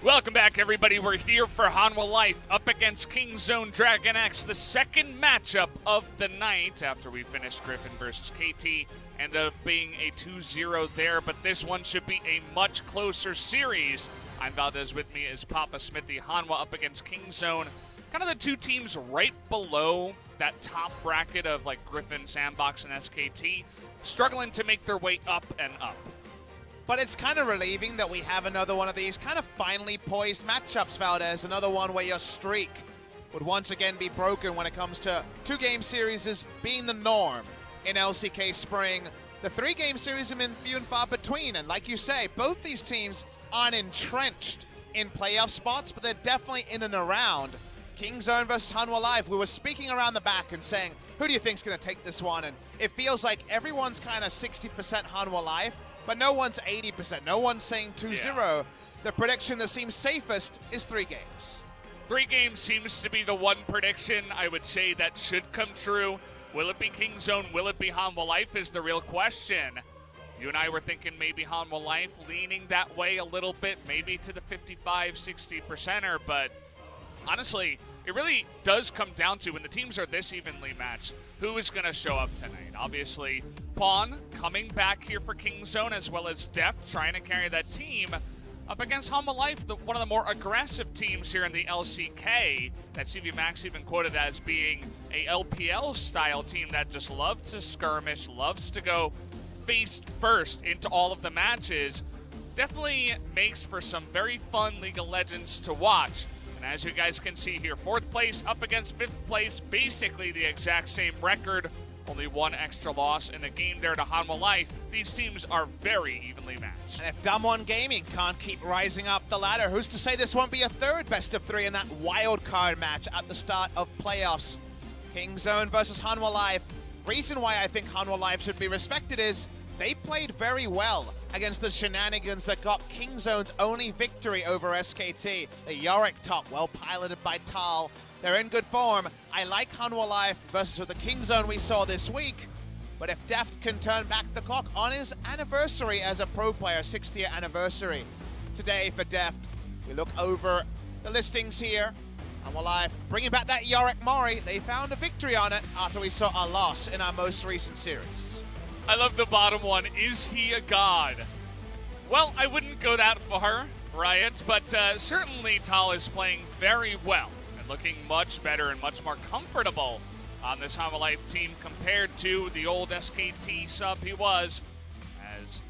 Welcome back, everybody. We're here for Hanwha Life up against KingZone DragonX, the second matchup of the night after we finished Griffin versus KT. Ended up being a 2-0 there, but this one should be a much closer series. I'm Valdez, with me is Papa Smithy. Hanwha up against KingZone. Kind of the two teams right below that top bracket of like Griffin, Sandbox, and SKT, struggling to make their way up and up. But it's kind of relieving that we have another one of these kind of finely poised matchups, Valdez. Another one where your streak would once again be broken when it comes to two-game series being the norm in LCK Spring. The three-game series have been few and far between, and like you say, both these teams aren't entrenched in playoff spots, but they're definitely in and around. KingZone versus Hanwha Life, we were speaking around the back and saying, who do you think's going to take this one? And it feels like everyone's kind of 60% Hanwha Life, but no one's 80%. No one's saying 2-0. Yeah. The prediction that seems safest is 3 games. 3 games seems to be the one prediction I would say that should come true. Will it be KingZone? Will it be Hanwha Life is the real question. You and I were thinking maybe Hanwha Life leaning that way a little bit, maybe to the 55-60%er, but honestly, it really does come down to, when the teams are this evenly matched, who is going to show up tonight. Obviously, Pawn coming back here for KingZone, as well as Deft trying to carry that team up against Hanwha Life, one of the more aggressive teams here in the LCK, that CV Max even quoted as being a LPL-style team that just loves to skirmish, loves to go face first into all of the matches. Definitely makes for some very fun League of Legends to watch. And as you guys can see here, 4th place up against 5th place, basically the exact same record. Only 1 extra loss in the game there to Hanwha Life. These teams are very evenly matched. And if Damwon Gaming can't keep rising up the ladder, who's to say this won't be a 3rd best of 3 in that wild card match at the start of playoffs? KingZone versus Hanwha Life. Reason why I think Hanwha Life should be respected is they played very well against the shenanigans that got KingZone's only victory over SKT. The Yorick top, well piloted by Thal. They're in good form. I like Hanwha Life versus the KingZone we saw this week. But if Deft can turn back the clock on his anniversary as a pro player, 60th anniversary today for Deft, we look over the listings here. Hanwha Life bringing back that Yorick Mori. They found a victory on it after we saw a loss in our most recent series. I love the bottom one. Is he a god? Well, I wouldn't go that far, Riot, but certainly Thal is playing very well and looking much better and much more comfortable on this Hanwha Life team compared to the old SKT sub he was. As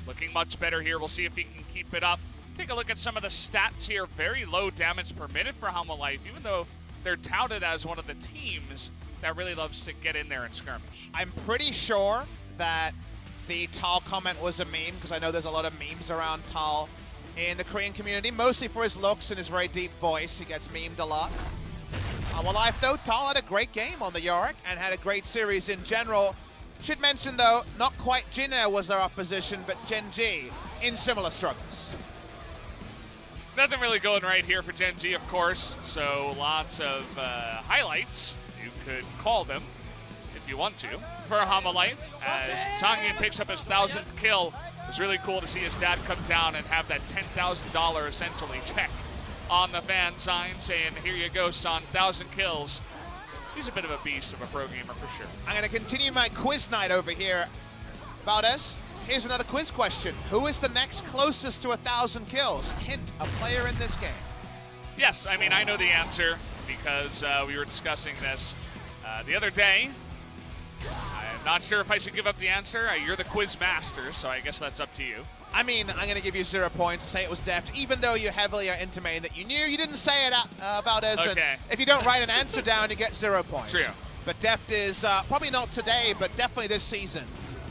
looking much better here. We'll see if he can keep it up. Take a look at some of the stats here. Very low damage per minute for Hanwha Life, even though they're touted as one of the teams that really loves to get in there and skirmish. I'm pretty sure that the Thal comment was a meme, because I know there's a lot of memes around Thal in the Korean community, mostly for his looks and his very deep voice. He gets memed a lot. Hanwha Life, though, Thal had a great game on the Yorick and had a great series in general. Should mention, though, not quite Jin was their opposition, but Gen.G in similar struggles. Nothing really going right here for Gen.G, of course, so lots of highlights, you could call them, if you want to, for Hanwha Life, as Sangyoon picks up his 1000th kill. It was really cool to see his dad come down and have that $10,000 essentially check on the fan sign saying, here you go, son, 1,000 kills. He's a bit of a beast of a pro gamer for sure. I'm going to continue my quiz night over here. Valdez, here's another quiz question. Who is the next closest to 1,000 kills? Hint, a player in this game. Yes, I mean, I know the answer because we were discussing this the other day. I'm not sure if I should give up the answer. You're the quiz master, so I guess that's up to you. I mean, I'm going to give you 0 points to say it was Deft, even though you heavily are intimating that you knew. You didn't say it Valdez. Okay. And if you don't write an answer down, you get 0 points. True. But Deft is, probably not today, but definitely this season,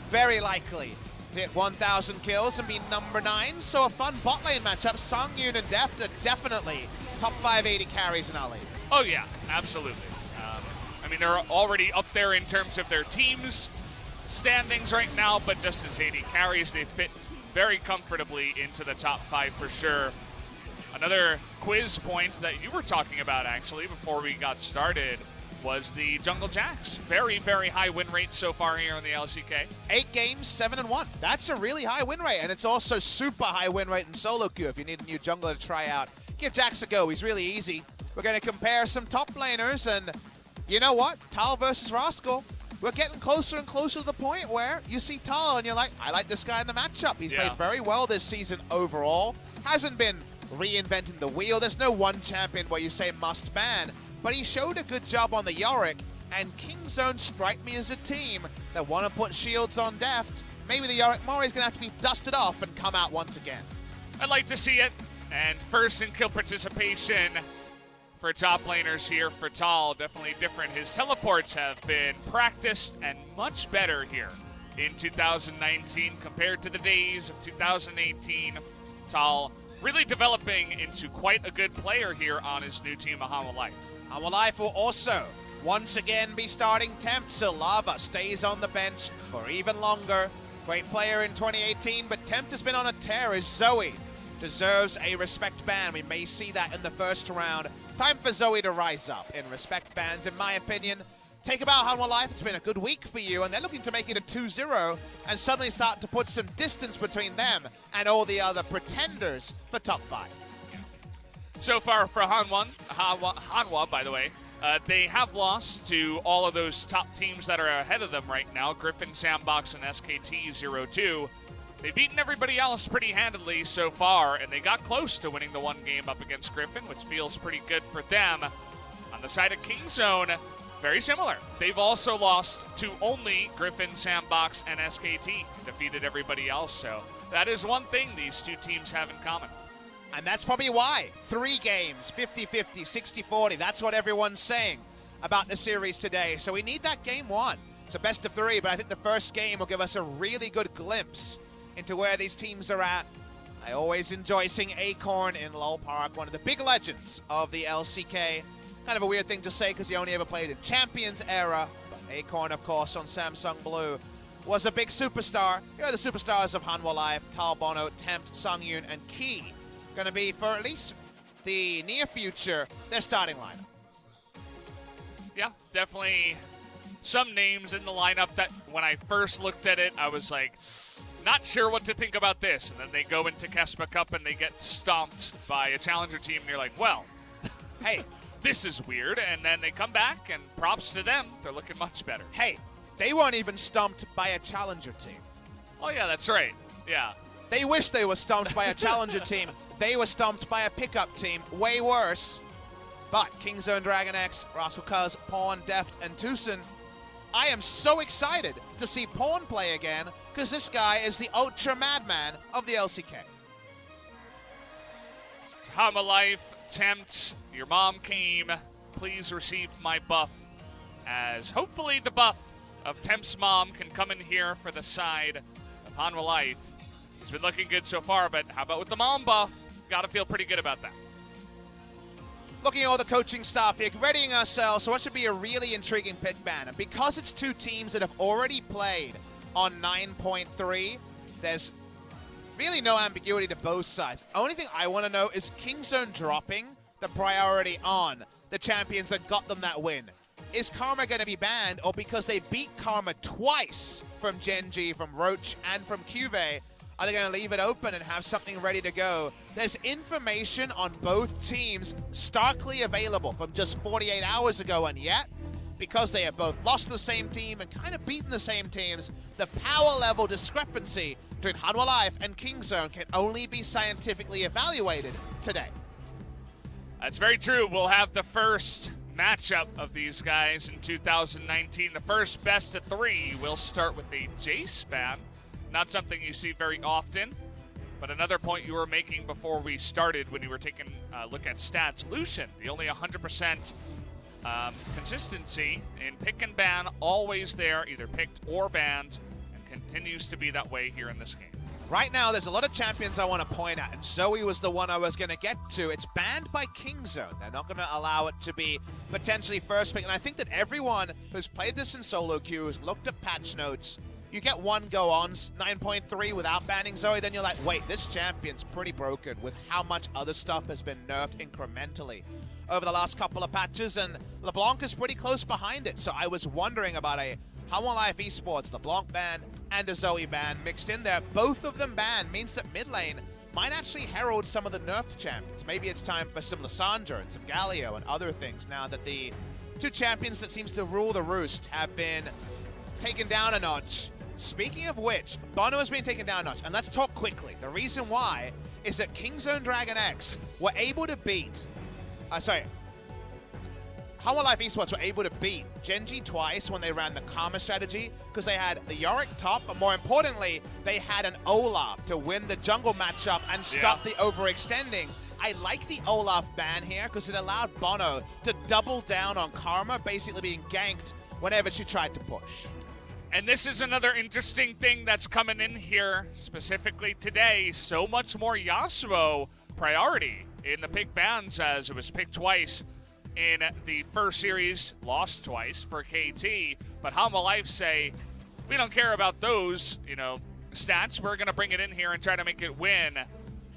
very likely to hit 1,000 kills and be number 9. So a fun bot lane matchup. Sangyoon and Deft are definitely top 580 carries in our league. Oh yeah, absolutely. I mean, they're already up there in terms of their teams standings right now, but just as 80 carries, they fit very comfortably into the top 5 for sure. Another quiz point that you were talking about, actually, before we got started. was the Jungle Jacks. Very, very high win rate so far here in the LCK. 8 games, 7-1. That's a really high win rate, and it's also super high win rate in solo queue if you need a new jungler to try out. Give Jax a go. He's really easy. We're going to compare some top laners, and you know what? Thal versus Rascal. We're getting closer and closer to the point where you see Thal and you're like, I like this guy in the matchup. He's played very well this season overall. Hasn't been reinventing the wheel. There's no one champion where you say must ban, but he showed a good job on the Yorick, and KingZone strike me as a team that want to put shields on Deft. Maybe the Yorick Mori is going to have to be dusted off and come out once again. I'd like to see it. And first in kill participation for top laners here for Thal, definitely different. His teleports have been practiced and much better here in 2019 compared to the days of 2018. Thal really developing into quite a good player here on his new team of Hanwha Life. Hanwha Life will also once again be starting Tempt, so Lava stays on the bench for even longer. Great player in 2018, but Tempt has been on a tear as Zoe deserves a respect ban. We may see that in the first round. Time for Zoe to rise up in respect bans, in my opinion. Take about Hanwha Life. It's been a good week for you, and they're looking to make it a 2-0 and suddenly start to put some distance between them and all the other pretenders for top 5. So far for Hanwha, by the way, they have lost to all of those top teams that are ahead of them right now, Griffin, Sandbox, and SKT 0-2. They've beaten everybody else pretty handily so far, and they got close to winning the one game up against Griffin, which feels pretty good for them. On the side of KingZone, very similar. They've also lost to only Griffin, Sandbox, and SKT, defeated everybody else, so that is one thing these two teams have in common. And that's probably why. 3 games, 50-50, 60-40. That's what everyone's saying about the series today. So we need that game 1. It's a best of 3, but I think the first game will give us a really good glimpse into where these teams are at. I always enjoy seeing Acorn in Lowell Park, one of the big legends of the LCK. Kind of a weird thing to say because he only ever played in Champions era. But Acorn, of course, on Samsung Blue was a big superstar. Here are the superstars of Hanwha Life: Thal, bonO, Tempt, Sangyoon, and Key. Going to be, for at least the near future, their starting lineup. Yeah, definitely some names in the lineup that when I first looked at it, I was like, not sure what to think about this. And then they go into Kespa Cup and they get stomped by a challenger team, and you're like, well, hey, this is weird. And then they come back, and props to them. They're looking much better. Hey, they weren't even stomped by a challenger team. Oh, yeah, that's right. Yeah. They wish they were stomped by a challenger team. They were stomped by a pickup team. Way worse. But KingZone, DragonX, Rascal, Cuzz, Pawn, Deft, and TusiN. I am so excited to see Pawn play again, because this guy is the ultra madman of the LCK. Hanwha Life, Tempt, your mom came. Please receive my buff, as hopefully the buff of Tempt's mom can come in here for the side of Hanwha Life. He's been looking good so far, but how about with the mom buff? Gotta feel pretty good about that. Looking at all the coaching staff here, readying ourselves, so what should be a really intriguing pick ban. And because it's 2 teams that have already played on 9.3, there's really no ambiguity to both sides. Only thing I want to know is KingZone dropping the priority on the champions that got them that win. Is Karma going to be banned, or because they beat Karma twice from Genji, from Roach, and from Cuvée, are they going to leave it open and have something ready to go? There's information on both teams starkly available from just 48 hours ago, and yet, because they have both lost the same team and kind of beaten the same teams, the power level discrepancy between Hanwha Life and KingZone can only be scientifically evaluated today. That's very true. We'll have the first matchup of these guys in 2019. The first best of 3 will start with a Jace ban. Not something you see very often, but another point you were making before we started when you were taking a look at stats. Lucian, the only 100% consistency in pick and ban, always there, either picked or banned, and continues to be that way here in this game. Right now, there's a lot of champions I want to point at, and Zoe was the one I was going to get to. It's banned by KingZone. They're not going to allow it to be potentially first pick, and I think that everyone who's played this in solo queue has looked at patch notes. You get one go on 9.3 without banning Zoe, then you're like, wait, this champion's pretty broken with how much other stuff has been nerfed incrementally. over the last couple of patches, and LeBlanc is pretty close behind it. So I was wondering about a Hanwha Life Esports, LeBlanc ban and a Zoe ban mixed in there. Both of them banned means that mid lane might actually herald some of the nerfed champions. Maybe it's time for some Lissandra and some Galio and other things now that the two champions that seems to rule the roost have been taken down a notch. Speaking of which, bonO has been taken down a notch, and let's talk quickly. The reason why is that KingZone DragonX were able to beat, Hanwha Life Esports were able to beat Genji twice when they ran the Karma strategy, because they had the Yorick top, but more importantly, they had an Olaf to win the jungle matchup and stop the overextending. I like the Olaf ban here because it allowed bonO to double down on Karma, basically being ganked whenever she tried to push. And this is another interesting thing that's coming in here, specifically today. So much more Yasuo priority in the pick bans, as it was picked twice in the first series, lost twice for KT. But Hanwha Life say, we don't care about those, stats. We're going to bring it in here and try to make it win.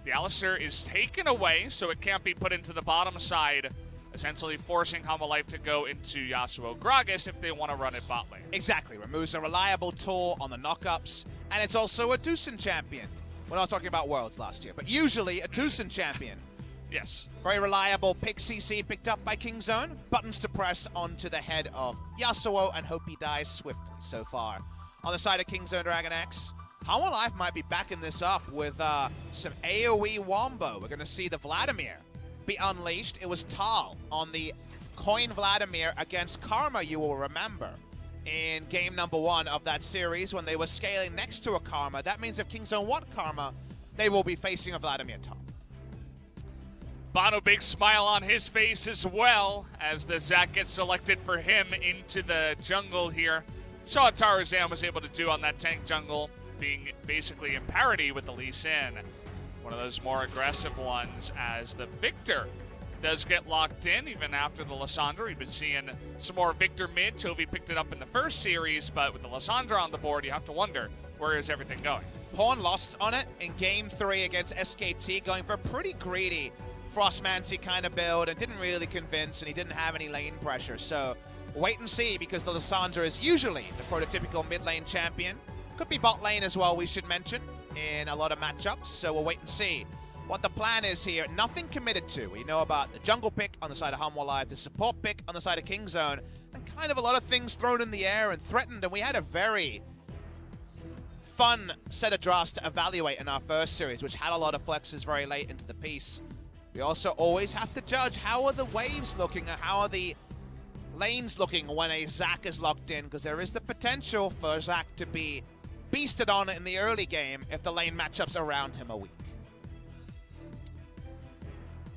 The Alistar is taken away, so it can't be put into the bottom side, essentially forcing Hanwha Life to go into Yasuo Gragas if they want to run it bot lane. Exactly. Removes a reliable tool on the knockups, and it's also a TusiN champion. We're not talking about Worlds last year, but usually a TusiN champion. Yes. Very reliable pick CC picked up by KingZone. Buttons to press onto the head of Yasuo and hope he dies swiftly so far. On the side of KingZone DragonX, Hanwha Life might be backing this up with some AoE wombo. We're going to see the Vladimir be unleashed. It was Thal on the coin Vladimir against Karma, you will remember, in game number 1 of that series when they were scaling next to a Karma. That means if KingZone want Karma, they will be facing a Vladimir top. bonO, big smile on his face as well as the Zac gets selected for him into the jungle here. Saw what Tarzan was able to do on that tank jungle, being basically in parity with the Lee Sin. One of those more aggressive ones, as the Victor does get locked in even after the Lissandra. We've been seeing some more Victor mid. Chovy picked it up in the first series, but with the Lissandra on the board, you have to wonder, where is everything going? Pawn lost on it in game 3 against SKT, going for a pretty greedy Frostmancy kind of build, and didn't really convince, and he didn't have any lane pressure. So wait and see, because the Lissandra is usually the prototypical mid lane champion. Could be bot lane as well, we should mention, in a lot of matchups. So we'll wait and see what the plan is here. Nothing committed to. We know about the jungle pick on the side of Hanwha Live, the support pick on the side of KingZone, and kind of a lot of things thrown in the air and threatened. And we had a very fun set of drafts to evaluate in our first series, which had a lot of flexes very late into the piece. We also always have to judge how are the waves looking, and how are the lanes looking when a Zac is locked in, because there is the potential for Zac to be beasted on in the early game if the lane matchups around him are weak.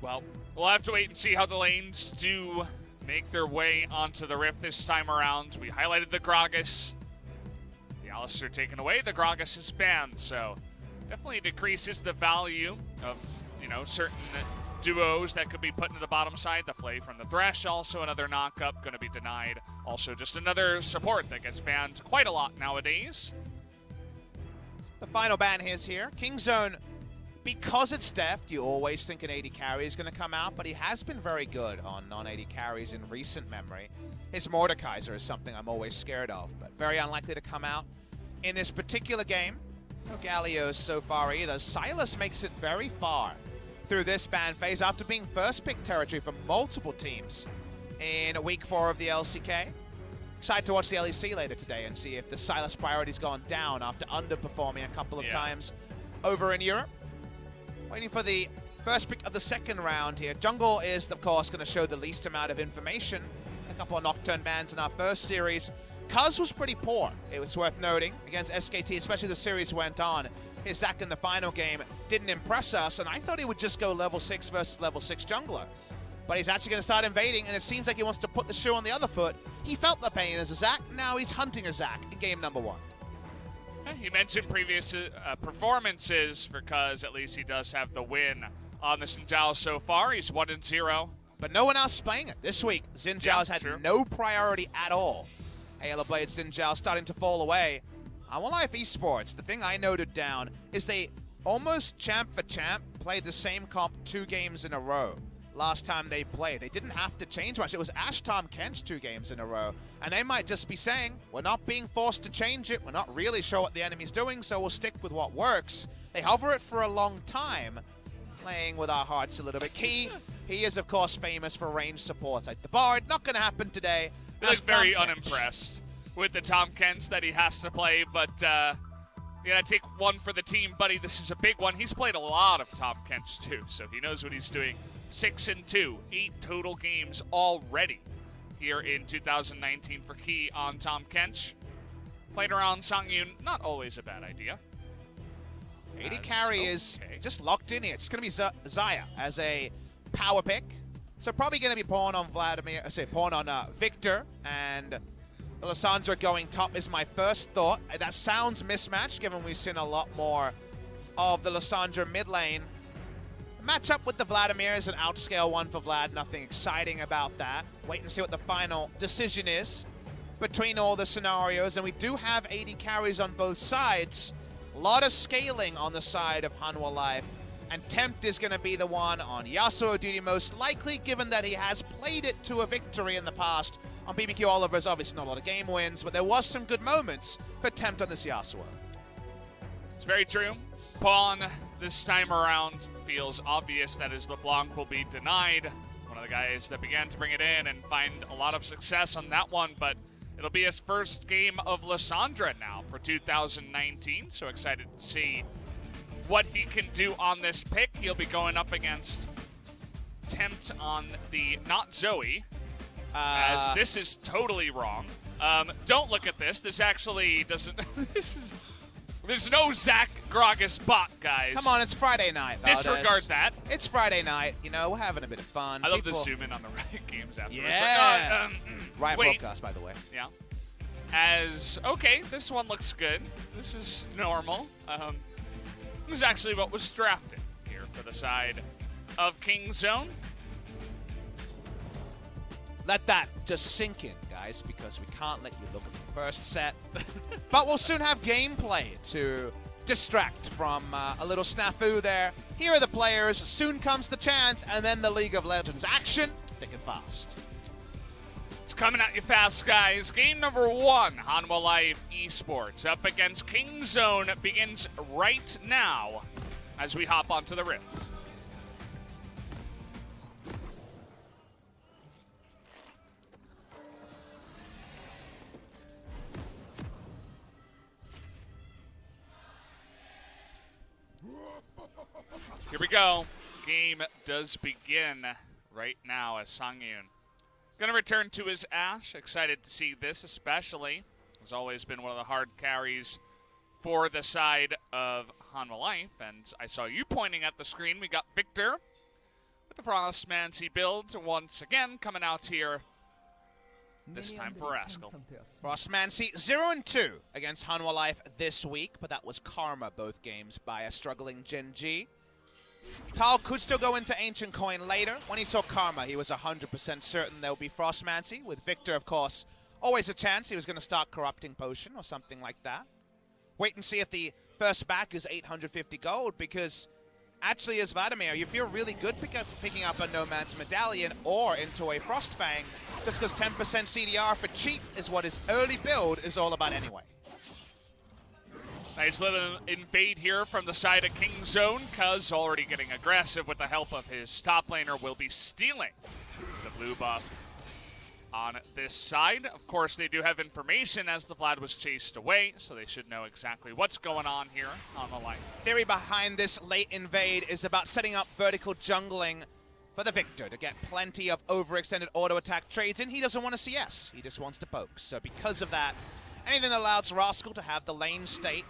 Well, we'll have to wait and see how the lanes do make their way onto the Rift this time around. We highlighted the Gragas. The Alistar taken away. The Gragas is banned, so definitely decreases the value of, certain duos that could be put into the bottom side. The Flay from the Thresh, also another knockup, going to be denied. Also just another support that gets banned quite a lot nowadays. The final ban is here. KingZone, because it's Deft, you always think an 80 carry is going to come out, but he has been very good on non-80 carries in recent memory. His Mordekaiser is something I'm always scared of, but very unlikely to come out in this particular game. No Gallios so far either. Silas makes it very far through this ban phase after being first pick territory for multiple teams in week 4 of the LCK. Excited to watch the LEC later today and see if the Silas priority's gone down after underperforming a couple of times over in Europe. Waiting for the first pick of the second round here. Jungle is, of course, going to show the least amount of information. A couple of Nocturne bans in our first series. Cuzz was pretty poor, it was worth noting, against SKT, especially the series went on. His Zac in the final game didn't impress us, and I thought he would just go level 6 versus level 6 jungler. But he's actually going to start invading, and it seems like he wants to put the shoe on the other foot. He felt the pain as a Zac, now he's hunting a Zac in game number 1. He mentioned previous performances for Cuzz. At least he does have the win on the Xin Zhao so far. He's 1-0. But no one else is playing it. This week, Xin Zhao's had no priority at all. Halo Blade Xin Zhao starting to fall away. Hanwha Life Esports, the thing I noted down is they almost champ for champ played the same comp 2 games in a row. last time they played. They didn't have to change much. It was Ash Tom Kench 2 games in a row. And they might just be saying, we're not being forced to change it. We're not really sure what the enemy's doing, so we'll stick with what works. They hover it for a long time, playing with our hearts a little bit. Key, he is, of course, famous for range support like the Bard. Not going to happen today. I look very unimpressed with the Tom Kents that he has to play, but you gotta take one for the team, buddy. This is a big one. He's played a lot of Tom Kents too, so he knows what he's doing. 6-2, 8 total games already here in 2019 for Key on Tom Kench. Played around Sangyoon, not always a bad idea. AD carry is just locked in here. It's going to be Zaya as a power pick. So probably going to be pawn on Victor, and Lissandra going top is my first thought. That sounds mismatched, given we've seen a lot more of the Lissandra mid lane. Match up with the Vladimir is an outscale one for Vlad. Nothing exciting about that. Wait and see what the final decision is between all the scenarios. And we do have 80 carries on both sides. A lot of scaling on the side of Hanwha Life. And Tempt is going to be the one on Yasuo duty, most likely, given that he has played it to a victory in the past. On BBQ Oliver's, obviously not a lot of game wins, but there was some good moments for Tempt on this Yasuo. It's very true. Pawn this time around feels obvious that his LeBlanc will be denied. One of the guys that began to bring it in and find a lot of success on that one, but it'll be his first game of Lissandra now for 2019, so excited to see what he can do on this pick. He'll be going up against Tempt on the not Zoe, as this is totally wrong. Don't look at this. This actually doesn't... There's no Zach Gragas bot, guys. Come on, it's Friday night. Disregard that. It's Friday night. You know, we're having a bit of fun. I love the zoom in on the Riot games afterwards. Yeah. Like, Riot broadcast, by the way. Yeah. Okay, this one looks good. This is normal. This is actually what was drafted here for the side of KingZone. Let that just sink in, guys, because we can't let you look at the first set. But we'll soon have gameplay to distract from a little snafu there. Here are the players. Soon comes the chance, and then the League of Legends action. Thick and fast. It's coming at you fast, guys. Game number 1, Hanwha Life Esports up against KingZone begins right now as we hop onto the Rift. Here we go. Game does begin right now as Sangyoon gonna return to his Ashe. Excited to see this, especially. Has always been one of the hard carries for the side of Hanwha Life. And I saw you pointing at the screen. We got Victor with the Frostmancy build once again coming out here. This time for Rascal. Frostmancy 0-2 against Hanwha Life this week, but that was karma both games by a struggling Gen G. Thal could still go into Ancient Coin later. When he saw karma, he was 100% certain there would be Frostmancy. With Victor, of course, always a chance he was going to start Corrupting Potion or something like that. Wait and see if the first back is 850 gold, because actually as Vladimir, you feel really good picking up a No Man's Medallion or into a Frostfang, just because 10% CDR for cheap is what his early build is all about anyway. Nice little invade here from the side of KingZone. Cuzz already getting aggressive with the help of his top laner. Will be stealing the blue buff on this side. Of course, they do have information as the Vlad was chased away, so they should know exactly what's going on here on the line. Theory behind this late invade is about setting up vertical jungling for the Victor to get plenty of overextended auto attack trades in. He doesn't want to CS, he just wants to poke. So because of that, anything that allows Rascal to have the lane state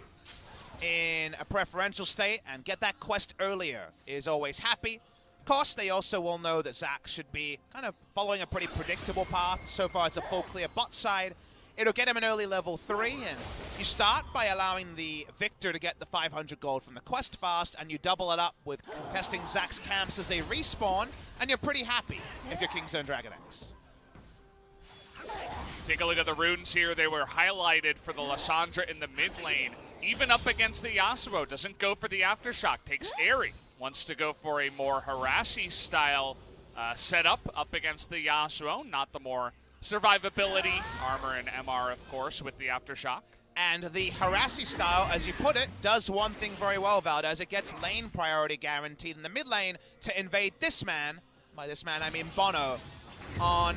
in a preferential state and get that quest earlier is always happy. Of course, they also will know that Zach should be kind of following a pretty predictable path. So far, it's a full clear bot side. It'll get him an early level 3, and you start by allowing the Victor to get the 500 gold from the quest fast, and you double it up with contesting Zach's camps as they respawn, and you're pretty happy if you're KingZone DragonX. Take a look at the runes here. They were highlighted for the Lissandra in the mid lane. Even up against the Yasuo, doesn't go for the Aftershock, takes Airy. Wants to go for a more harassy style setup up against the Yasuo, not the more survivability, armor and MR, of course, with the Aftershock. And the Harassy style, as you put it, does one thing very well, Valdez. It gets lane priority guaranteed in the mid lane to invade this man, by this man I mean bonO, on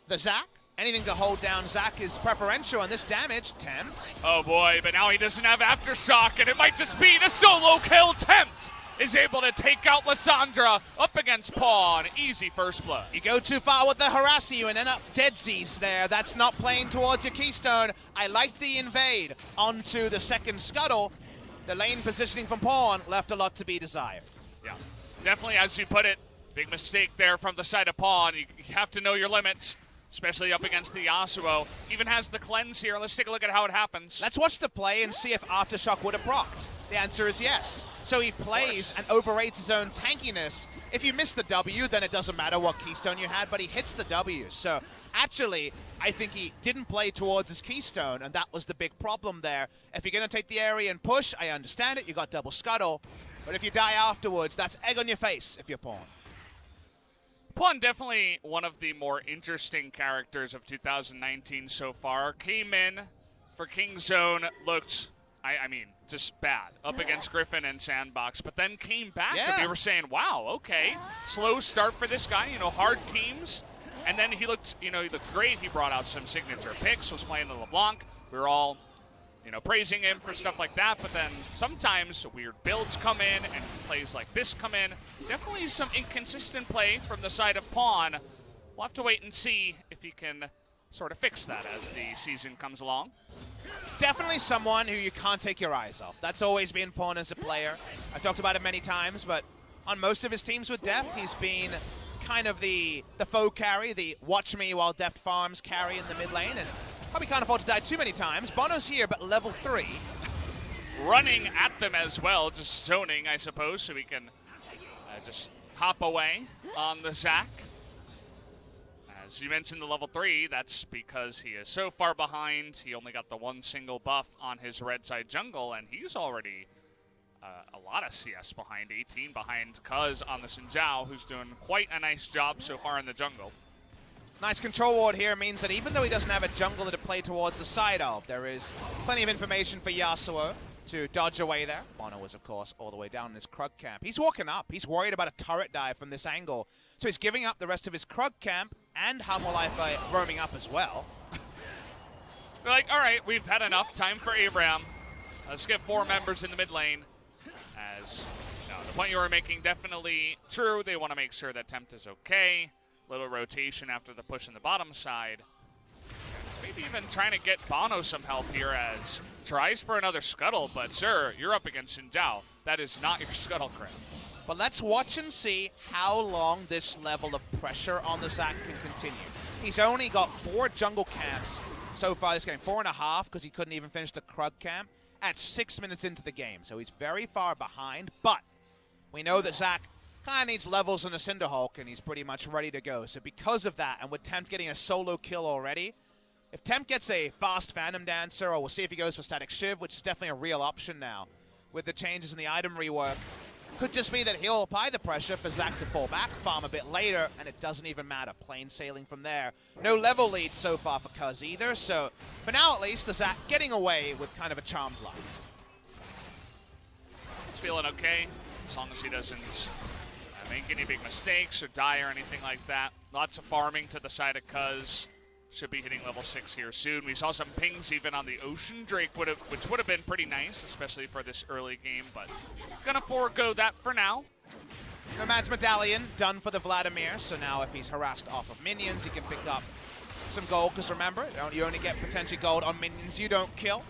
the Zac. Anything to hold down Zac is preferential, and this damage, Tempt. Oh boy, but now he doesn't have Aftershock, and it might just be the solo kill. Tempt is able to take out Lissandra up against Pawn. Easy first blood. You go too far with the Harassy, you and end up deadsies there. That's not playing towards your Keystone. I liked the invade onto the second scuttle. The lane positioning from Pawn left a lot to be desired. Yeah, definitely, as you put it, big mistake there from the side of Pawn. You have to know your limits, especially up against the Yasuo. Even has the cleanse here. Let's take a look at how it happens. Let's watch the play and see if Aftershock would have procced. The answer is yes. So he plays and overrates his own tankiness. If you miss the W, then it doesn't matter what Keystone you had, but he hits the W. So actually, I think he didn't play towards his Keystone, and that was the big problem there. If you're going to take the area and push, I understand it. You got double scuttle. But if you die afterwards, that's egg on your face if you're Pawn. Pawn, definitely one of the more interesting characters of 2019 so far. Came in for KingZone, looked, I mean, just bad up against Griffin and Sandbox, but then came back and we were saying, wow, okay, slow start for this guy, you know, hard teams. And then he looked, you know, he looked great. He brought out some signature picks, was playing the LeBlanc. We were all, you know, praising him for stuff like that, but then sometimes weird builds come in and plays like this come in. Definitely some inconsistent play from the side of Pawn. We'll have to wait and see if he can sort of fix that as the season comes along. Definitely someone who you can't take your eyes off. That's always been Pawn as a player. I've talked about it many times, but on most of his teams with Deft, he's been kind of the faux carry, the watch me while Deft farms carry in the mid lane, and probably can't afford to die too many times. bonO's here, but level 3. Running at them as well, just zoning, I suppose, so we can just hop away on the Zac. As you mentioned, the level 3, that's because he is so far behind. He only got the one single buff on his red side jungle, and he's already a lot of CS behind, 18 behind Cuzz on the Sangyoon, who's doing quite a nice job so far in the jungle. Nice control ward here means that even though he doesn't have a jungler to play towards the side of, there is plenty of information for Yasuo to dodge away there. bonO was, of course, all the way down in his Krug camp. He's walking up. He's worried about a turret dive from this angle. So he's giving up the rest of his Krug camp and Hanwha Life roaming up as well. They're like, all right, we've had enough. Time for Abraham. Let's get 4 members in the mid lane. As the point you were making, definitely true. They want to make sure that Tempt is okay. Little rotation after the push on the bottom side. Maybe even trying to get bonO some help here as tries for another scuttle, but sir, you're up against Sangyoon. That is not your scuttle crit. But let's watch and see how long this level of pressure on the Zac can continue. He's only got 4 jungle camps so far this game, 4.5 because he couldn't even finish the Krug camp at 6 minutes into the game. So he's very far behind, but we know that Zac kind of needs levels in a Cinderhulk, and he's pretty much ready to go. So because of that, and with Tempt getting a solo kill already, if Tempt gets a fast Phantom Dancer, or we'll see if he goes for Static Shiv, which is definitely a real option now with the changes in the item rework, could just be that he'll apply the pressure for Zac to fall back, farm a bit later, and it doesn't even matter. Plain sailing from there. No level lead so far for Cuzz either, so for now at least, the Zac getting away with kind of a charmed life. He's feeling okay, as long as he doesn't make any big mistakes or die or anything like that. Lots of farming to the side of Cuzz. Should be hitting level 6 here soon. We saw some pings even on the Ocean Drake, which would have been pretty nice, especially for this early game, but gonna forego that for now. Nomad's Medallion done for the Vladimir, so now if he's harassed off of minions, he can pick up some gold, because remember, you only get potentially gold on minions you don't kill.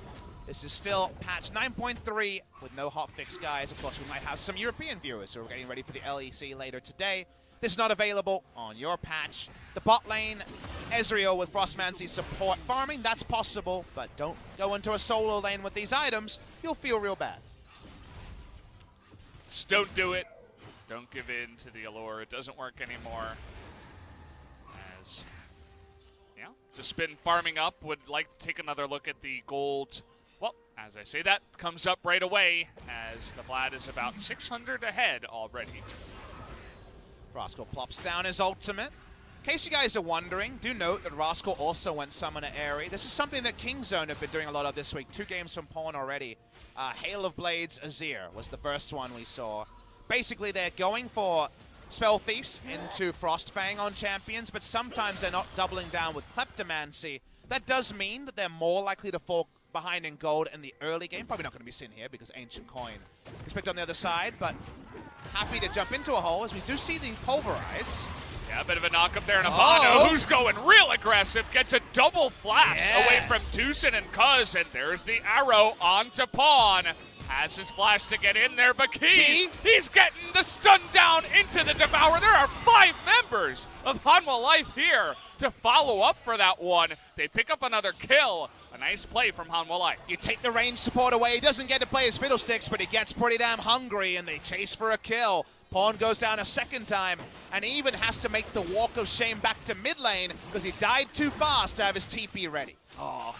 This is still patch 9.3 with no hotfix, guys. Of course, we might have some European viewers who are getting ready for the LEC later today. This is not available on your patch. The bot lane, Ezreal with Frostmancy support farming, that's possible, but don't go into a solo lane with these items. You'll feel real bad. Just don't do it. Don't give in to the allure. It doesn't work anymore. As, yeah, just been farming up. Would like to take another look at the gold. Well, as I say that, comes up right away as the Vlad is about 600 ahead already. Rascal plops down his ultimate. In case you guys are wondering, do note that Rascal also went Summoner Airy. This is something that KingZone have been doing a lot of this week. 2 games from Pawn already. Hail of Blades Azir was the first one we saw. Basically, they're going for Spell Thieves into Frostfang on champions, but sometimes they're not doubling down with Kleptomancy. That does mean that they're more likely to fall behind in gold in the early game. Probably not going to be seen here because Ancient Coin is picked on the other side, but happy to jump into a hole as we do see the Pulverize. Yeah, a bit of a knock up there in a bonO, who's going real aggressive, gets a double flash away from TusiN and Cuzz, and there's the arrow onto Pawn. Has his flash to get in there, but Key, he's getting the stun down into the Devour. There are 5 members of Hanwha Life here to follow up for that one. They pick up another kill. A nice play from Hanwha Life. You take the range support away. He doesn't get to play his fiddlesticks, but he gets pretty damn hungry, and they chase for a kill. Pawn goes down a second time, and he even has to make the walk of shame back to mid lane because he died too fast to have his TP ready. Oh,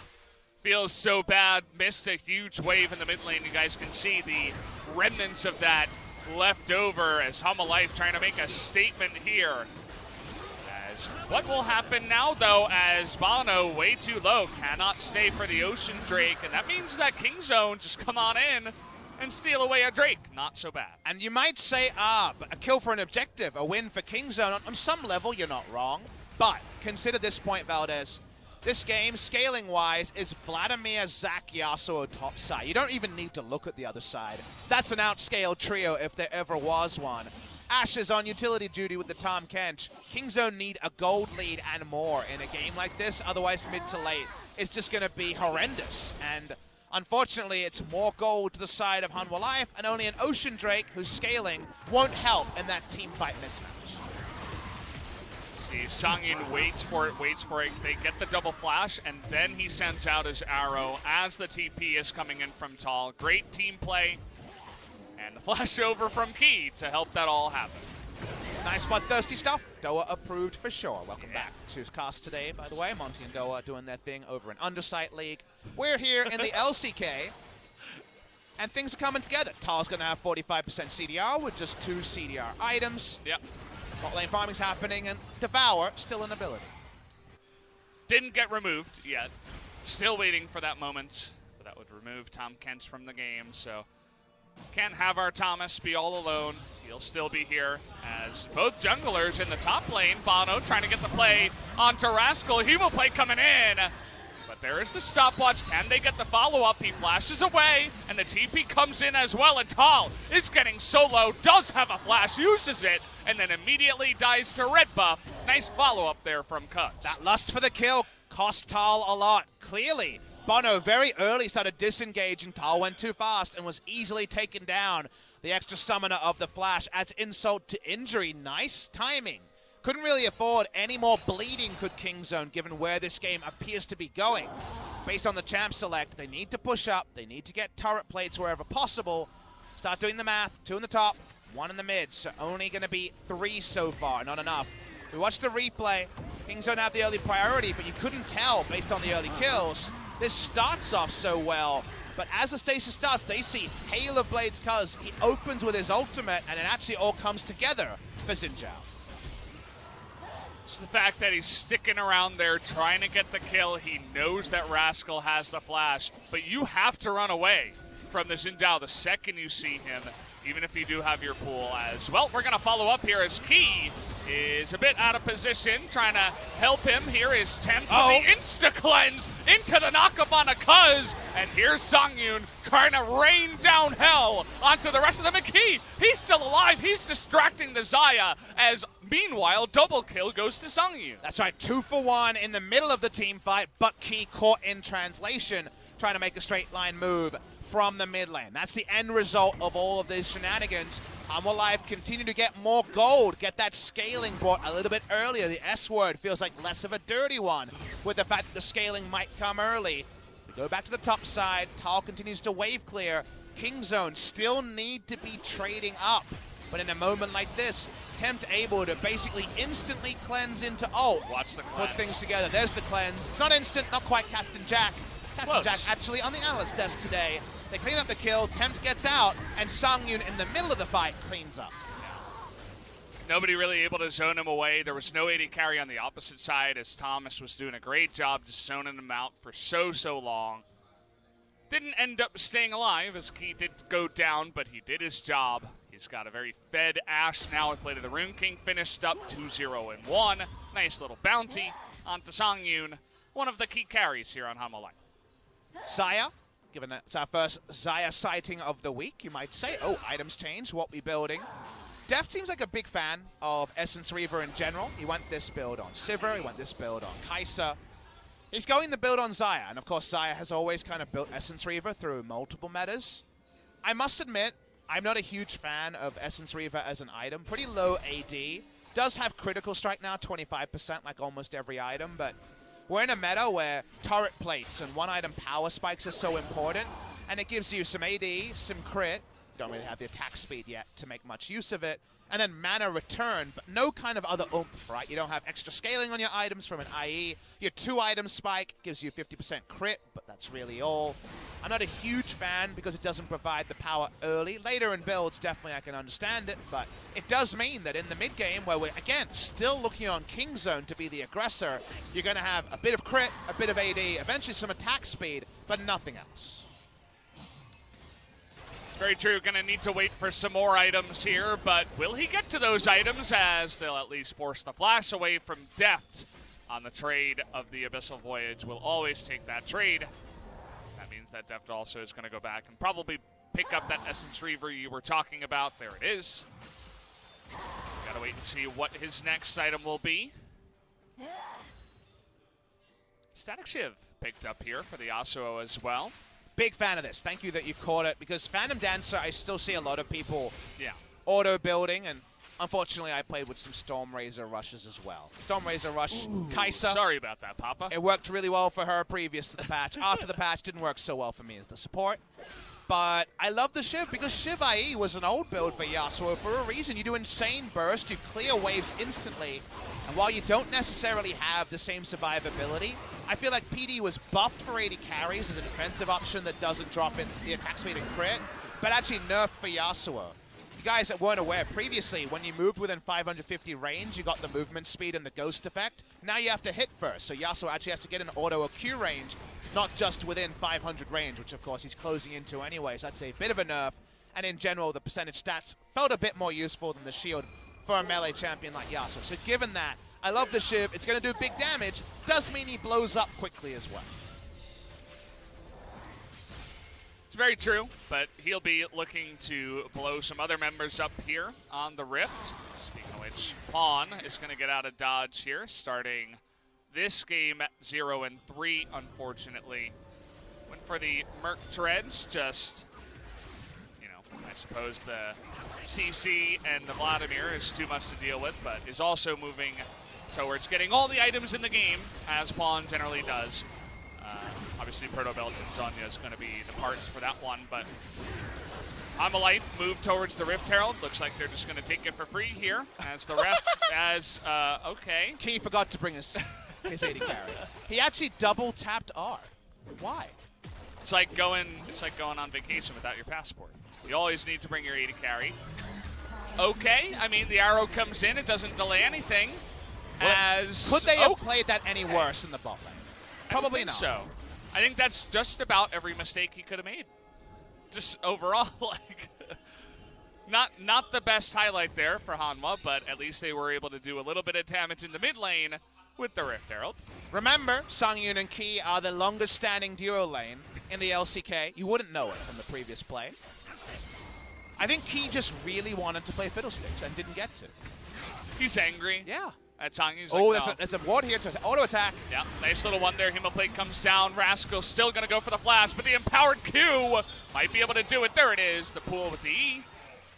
feels so bad. Missed a huge wave in the mid lane. You guys can see the remnants of that left over as Hanwha Life trying to make a statement here. As what will happen now, though, as bonO way too low, cannot stay for the Ocean Drake, and that means that KingZone just come on in and steal away a Drake. Not so bad. And you might say, but a kill for an objective, a win for KingZone. On some level, you're not wrong. But consider this point, Valdez. This game, scaling-wise, is Vladimir, Zac, Yasuo top side. You don't even need to look at the other side. That's an outscaled trio if there ever was one. Ashe is on utility duty with the Tahm Kench. KingZone need a gold lead and more in a game like this. Otherwise, mid to late is just going to be horrendous. And unfortunately, it's more gold to the side of Hanwha Life, and only an Ocean Drake who's scaling won't help in that team fight mismatch. See, Sangyoon waits for it. They get the double flash, and then he sends out his arrow as the TP is coming in from Thal. Great team play, and the flash over from Key to help that all happen. Nice bloodthirsty stuff. Doa approved for sure. Welcome back to cast today, by the way. Monty and Doa doing their thing over in Undersight League. We're here in the LCK, and things are coming together. Thal's going to have 45% CDR with just 2 CDR items. Yep. Bot lane farming's happening, and Devour still an ability. Didn't get removed yet. Still waiting for that moment. But that would remove Tahm Kench from the game, so can't have our Thomas be all alone. He'll still be here as both junglers in the top lane. bonO trying to get the play onto Rascal. He will play coming in. But there is the stopwatch. Can they get the follow-up? He flashes away, and the TP comes in as well. And Thal is getting so low, does have a flash, uses it, and then immediately dies to red buff. Nice follow-up there from Cuzz. That lust for the kill cost Thal a lot, clearly. bonO very early started disengaging. Thal went too fast and was easily taken down. The extra summoner of the flash adds insult to injury. Nice timing. Couldn't really afford any more bleeding, could KingZone, given where this game appears to be going. Based on the champ select, they need to push up. They need to get turret plates wherever possible. Start doing the math. 2 in the top, 1 in the mid. So only going to be 3 so far, not enough. We watched the replay. KingZone have the early priority, but you couldn't tell based on the early kills. This starts off so well, but as the stasis starts, they see Hail of Blades Cuzz. He opens with his ultimate, and it actually all comes together for Xin Zhao. It's the fact that he's sticking around there trying to get the kill. He knows that Rascal has the flash, but you have to run away from the Xin Zhao the second you see him, even if you do have your pool as well. We're going to follow up here as Key is a bit out of position, trying to help him. Here is Tempt with the insta-cleanse into the knock-up on a Cuzz, and here's Sangyoon trying to rain down hell onto the rest of them. And Key, he's still alive. He's distracting the Xayah as meanwhile, double kill goes to Sangyoon. That's right, 2 for 1 in the middle of the team fight, but Key caught in translation, trying to make a straight line move from the mid lane. That's the end result of all of these shenanigans. Hanwha Life continue to get more gold, get that scaling brought a little bit earlier. The S word feels like less of a dirty one with the fact that the scaling might come early. We go back to the top side. Thal continues to wave clear. KingZone still need to be trading up. But in a moment like this, Tempt able to basically instantly cleanse into ult. Watch the cleanse. Puts things together. There's the cleanse. It's not instant, not quite Captain Jack. Captain Jack actually on the analyst desk today. They clean up the kill, Tempt gets out, and Sangyoon in the middle of the fight cleans up. Nobody really able to zone him away. There was no AD carry on the opposite side as Thomas was doing a great job just zoning him out for so long. Didn't end up staying alive as he did go down, but he did his job. He's got a very fed Ashe now with Blade of the Rune King finished up 2-0-1. Nice little bounty onto Sangyoon, one of the key carries here on Hanwha Life. Xayah, given that it's our first Xayah sighting of the week, you might say. Oh, items change, what we building. Deft seems like a big fan of Essence Reaver in general. He went this build on Sivir, he went this build on Kai'Sa. He's going the build on Xayah, and of course Xayah has always kind of built Essence Reaver through multiple metas. I must admit, I'm not a huge fan of Essence Reaver as an item. Pretty low AD. Does have critical strike now, 25% like almost every item, but we're in a meta where turret plates and one item power spikes are so important, and it gives you some AD, some crit. Don't really have the attack speed yet to make much use of it. And then mana return, but no kind of other oomph, right? You don't have extra scaling on your items from an IE. Your 2-item spike gives you 50% crit, but that's really all. I'm not a huge fan because it doesn't provide the power early. Later in builds, definitely I can understand it, but it does mean that in the mid-game, where we're, again, still looking on KingZone to be the aggressor, you're going to have a bit of crit, a bit of AD, eventually some attack speed, but nothing else. Very true. Going to need to wait for some more items here, but will he get to those items as they'll at least force the flash away from Deft on the trade of the Abyssal Voyage? Will always take that trade. That means that Deft also is going to go back and probably pick up that Essence Reaver you were talking about. There it is. Got to wait and see what his next item will be. Static Shiv picked up here for the Yasuo as well. Big fan of this. Thank you that you caught it, because Phantom Dancer, I still see a lot of people auto-building, and unfortunately I played with some Stormrazor rushes as well. Stormrazor rush, Kai'Sa. Sorry about that, Papa. It worked really well for her previous to the patch. After the patch, didn't work so well for me as the support. But I love the Shiv, because Shiv IE was an old build for Yasuo for a reason. You do insane burst, you clear waves instantly, and while you don't necessarily have the same survivability, I feel like PD was buffed for AD carries as a defensive option that doesn't drop in the attack speed and crit, but actually nerfed for Yasuo. You guys that weren't aware, previously, when you moved within 550 range, you got the movement speed and the ghost effect. Now you have to hit first, so Yasuo actually has to get an auto or Q range, not just within 500 range, which of course he's closing into anyway, so that's a bit of a nerf. And in general, the percentage stats felt a bit more useful than the shield for a melee champion like Yasuo. So given that, I love the Shiv. It's going to do big damage. Does mean he blows up quickly as well. It's very true, but he'll be looking to blow some other members up here on the Rift. Speaking of which, Pawn is going to get out of dodge here, starting this game at 0-3, unfortunately. Went for the Merc Treads, just, you know, I suppose the CC and the Vladimir is too much to deal with, but is also moving towards getting all the items in the game, as Pawn generally does. Obviously, Proto Belt and Zonya is going to be the parts for that one, but Hanwha Life moved towards the Rift Herald. Looks like they're just going to take it for free here, as the ref, okay. Key forgot to bring his AD carry. He actually double tapped R. Why? It's like going on vacation without your passport. You always need to bring your AD carry. Okay, I mean, the arrow comes in, it doesn't delay anything. Well, could they have played that any worse in the bot lane? Probably not. So. I think that's just about every mistake he could have made. Just overall, like, not the best highlight there for Hanwha, but at least they were able to do a little bit of damage in the mid lane with the Rift Herald. Remember, Sangyoon and Key are the longest standing duo lane in the LCK. You wouldn't know it from the previous play. I think Key just really wanted to play Fiddlesticks and didn't get to. He's angry. Yeah. At Sangyoon's oh, like, there's a ward here to auto attack. Yeah, nice little one there. Hemoplate comes down. Rascal still going to go for the flash, but the empowered Q might be able to do it. There it is. The pool with the E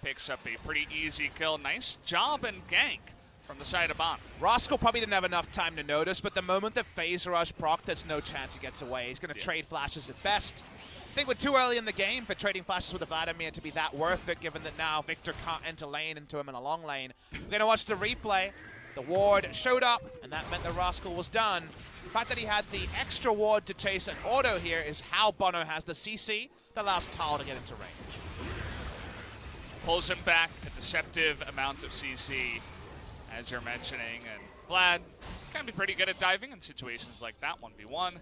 picks up a pretty easy kill. Nice job and gank from the side of bonO. Rascal probably didn't have enough time to notice, but the moment that Phase Rush proc, there's no chance he gets away. He's going to trade flashes at best. I think we're too early in the game for trading flashes with the Vladimir to be that worth it, given that now Victor can't enter lane into him in a long lane. We're going to watch the replay. The ward showed up, and that meant the Rascal was done. The fact that he had the extra ward to chase an auto here is how bonO has the CC that allows Thal to get into range. Pulls him back, a deceptive amount of CC. as you're mentioning, and Vlad can be pretty good at diving in situations like that, 1v1.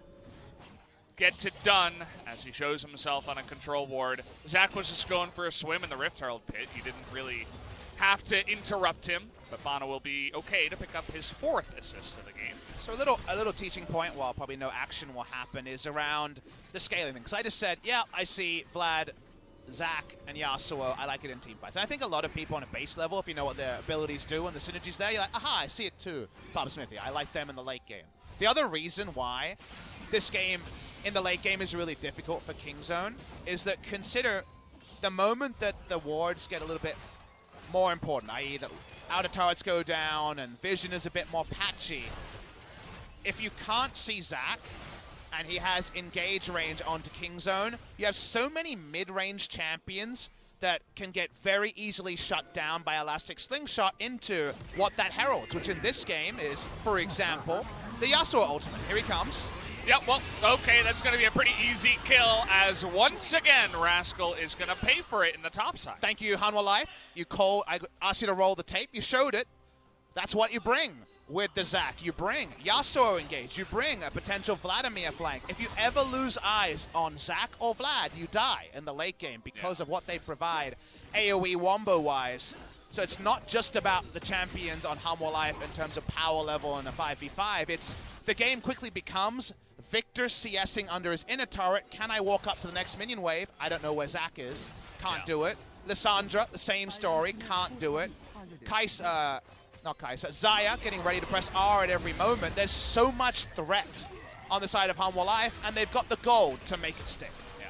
Gets it done as he shows himself on a control ward. Zach was just going for a swim in the Rift Herald pit. He didn't really have to interrupt him, but bonO will be okay to pick up his 4th assist of the game. So a little teaching point, while probably no action will happen, is around the scaling thing. Because I just said, yeah, I see Vlad, Zach, and Yasuo. I like it in team fights. And I think a lot of people on a base level, if you know what their abilities do and the synergies there, you're like, aha, I see it too. Bob Smithy, I like them in the late game. The other reason why this game in the late game is really difficult for KingZone is that consider the moment that the wards get a little bit more important, i.e. the outer turrets go down and vision is a bit more patchy. If you can't see Zach and he has engage range onto KingZone, you have so many mid-range champions that can get very easily shut down by Elastic Slingshot into what that heralds, which in this game is, for example, the Yasuo ultimate. Here he comes. Yep, well, okay, that's going to be a pretty easy kill, as once again, Rascal is going to pay for it in the top side. Thank you, Hanwha Life. I asked you to roll the tape. You showed it. That's what you bring with the Zac. You bring Yasuo engage. You bring a potential Vladimir flank. If you ever lose eyes on Zac or Vlad, you die in the late game because of what they provide AoE wombo-wise. So it's not just about the champions on Hanwha Life in terms of power level in a 5v5. It's the game quickly becomes Victor CSing under his inner turret. Can I walk up to the next minion wave? I don't know where Zac is. Can't do it. Lissandra, the same story. Can't do it. Xayah getting ready to press R at every moment. There's so much threat on the side of Hanwha Life, and they've got the gold to make it stick. Yeah.